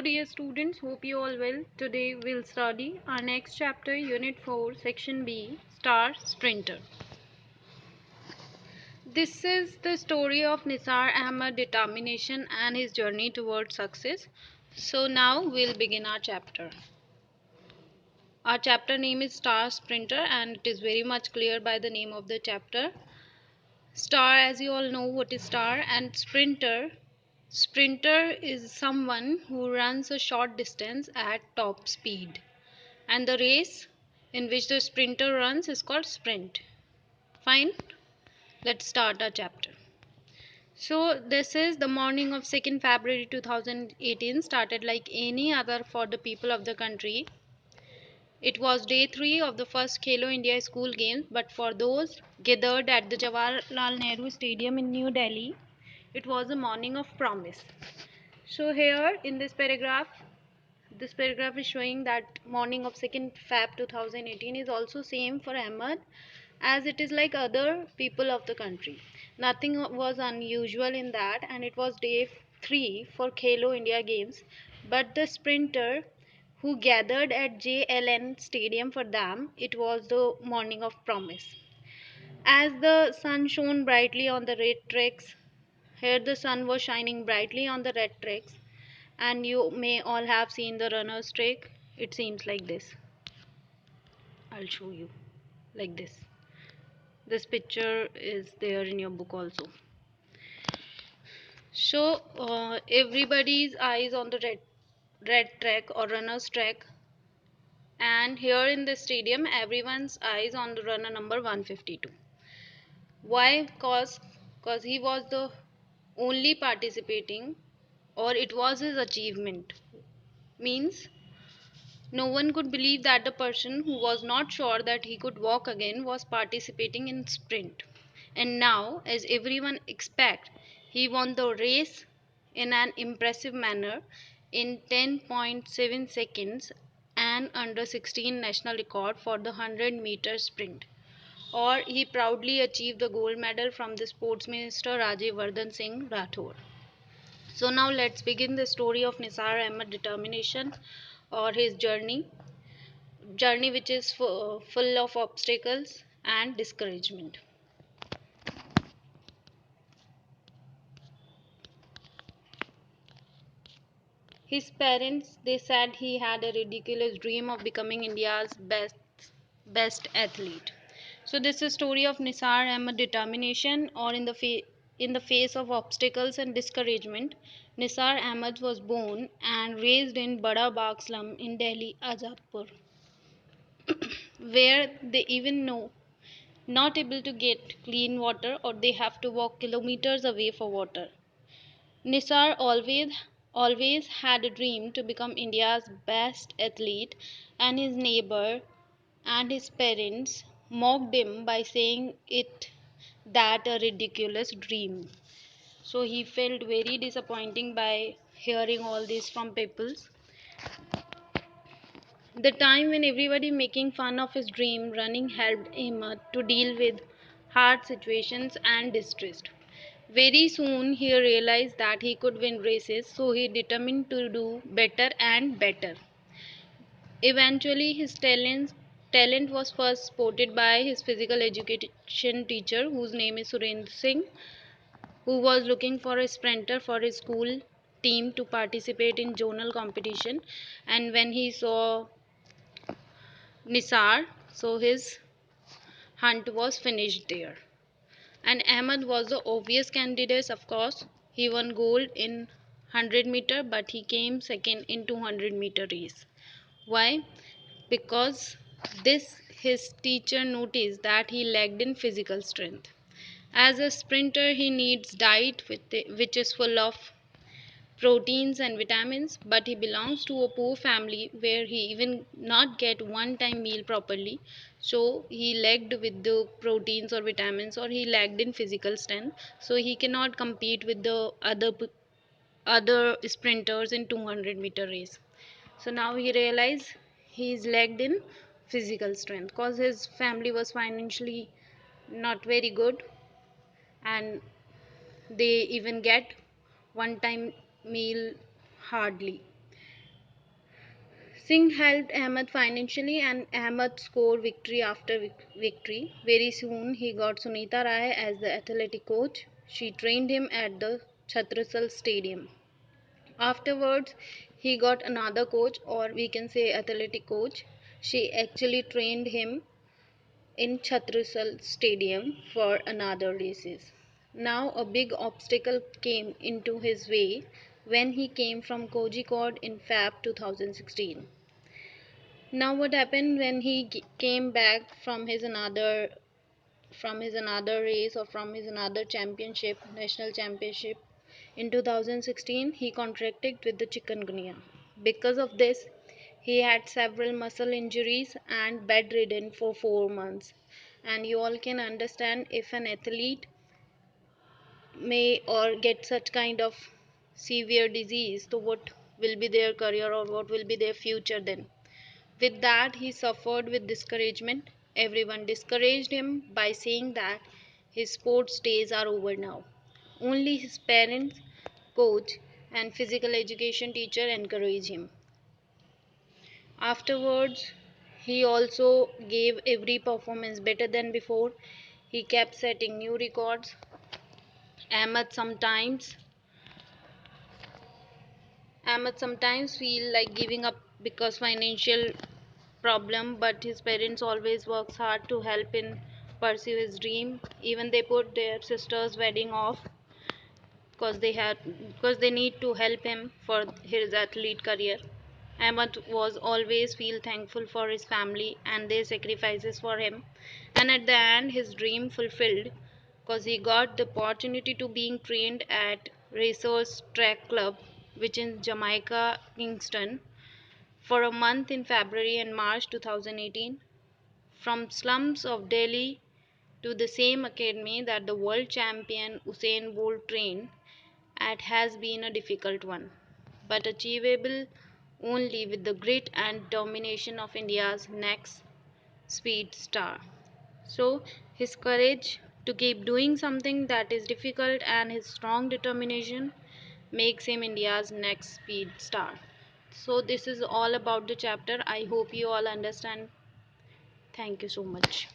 dear students, hope you all well. Today we'll study our next chapter, Unit 4, Section B, Star Sprinter. This is the story of Nisar Ahmed's determination and his journey towards success. So now we'll begin our chapter. Our chapter name is Star Sprinter and it is very much clear by the name of the chapter. Star, as you all know what is star, and sprinter. Sprinter is someone who runs a short distance at top speed, and the race in which the sprinter runs is called sprint. Fine, let's start our chapter. So this is the morning of 2nd February 2018, started like any other for the people of the country. It was day 3 of the first Khelo India School Games, but for those gathered at the Jawaharlal Nehru Stadium in New Delhi, it was a morning of promise. So here in this paragraph is showing that morning of 2nd Feb 2018 is also same for Ahmed, as it is like other people of the country. Nothing was unusual in that, and it was day 3 for Khelo India Games, but the sprinter who gathered at JLN Stadium for them, it was the morning of promise. As the sun shone brightly on the red tracks, here the sun was shining brightly on the red tracks, and you may all have seen the runner's streak. It seems like this. I'll show you like this. This picture is there in your book also. So everybody's eyes on the red track or runner's track, and here in the stadium everyone's eyes on the runner number 152. Why? Cause he was the only participating, or it was his achievement. Means no one could believe that the person who was not sure that he could walk again was participating in sprint. And now, as everyone expect, he won the race in an impressive manner in 10.7 seconds and under 16 national record for the 100-meter sprint. Or he proudly achieved the gold medal from the sports minister Rajyavardhan Singh Rathore. So now let's begin the story of Nisar Ahmed's determination or his journey which is full of obstacles and discouragement. His parents, they said he had a ridiculous dream of becoming India's best athlete. So this is a story of Nisar Ahmed determination, or in the face of obstacles and discouragement. Nisar Ahmed was born and raised in Bada Bagh slum in Delhi, Azadpur, where they even know not able to get clean water, or they have to walk kilometers away for water. Nisar always had a dream to become India's best athlete, and his neighbor and his parents mocked him by saying it that a ridiculous dream. So he felt very disappointing by hearing all this from people. The time when everybody making fun of his dream running helped him to deal with hard situations and distress. Very soon he realized that he could win races, so he determined to do better and better. Eventually his talent was first spotted by his physical education teacher, whose name is Surendra Singh, who was looking for a sprinter for his school team to participate in zonal competition. And when he saw Nisar, so his hunt was finished there. And Ahmed was the obvious candidate, of course. He won gold in 100-meter, but he came second in 200-meter race. Why? Because this his teacher noticed that he lacked in physical strength. As a sprinter, he needs diet which is full of proteins and vitamins, but he belongs to a poor family where he even not get one time meal properly. So he lacked with the proteins or vitamins, or he lacked in physical strength, so he cannot compete with the other sprinters in 200-meter race. So now he realized he is lacked in physical strength because his family was financially not very good, and they even get one time meal hardly. Singh helped Ahmed financially and Ahmed scored victory after victory. Very soon he got Sunita Rai as the athletic coach. She trained him at the Chhatrasal Stadium. Afterwards, he got another coach, or we can say athletic coach. She actually trained him in Chhatrasal Stadium for another races. Now a big obstacle came into his way when he came from Kozhikode in Feb 2016. Now what happened when he came back from his another race or from his another championship, national championship in 2016, he contracted with the chikungunya. Because of this, he had several muscle injuries and bedridden for 4 months. And you all can understand, if an athlete may or get such kind of severe disease, so what will be their career or what will be their future then? With that, he suffered with discouragement. Everyone discouraged him by saying that his sports days are over now. Only his parents, coach, and physical education teacher encouraged him. Afterwards, he also gave every performance better than before. He kept setting new records. Ahmed sometimes Ahmed sometimes feel like giving up because financial problem, but his parents always works hard to help him pursue his dream. Even they put their sister's wedding off because they need to help him for his athlete career. Ahmed was always feel thankful for his family and their sacrifices for him, and at the end his dream fulfilled because he got the opportunity to being trained at Racers Track Club, which in Jamaica, Kingston, for a month in February and March 2018. From slums of Delhi to the same academy that the world champion Usain Bolt trained at has been a difficult one, but achievable only with the grit and domination of India's next speed star. So, his courage to keep doing something that is difficult and his strong determination makes him India's next speed star. So, this is all about the chapter. I hope you all understand. Thank you so much.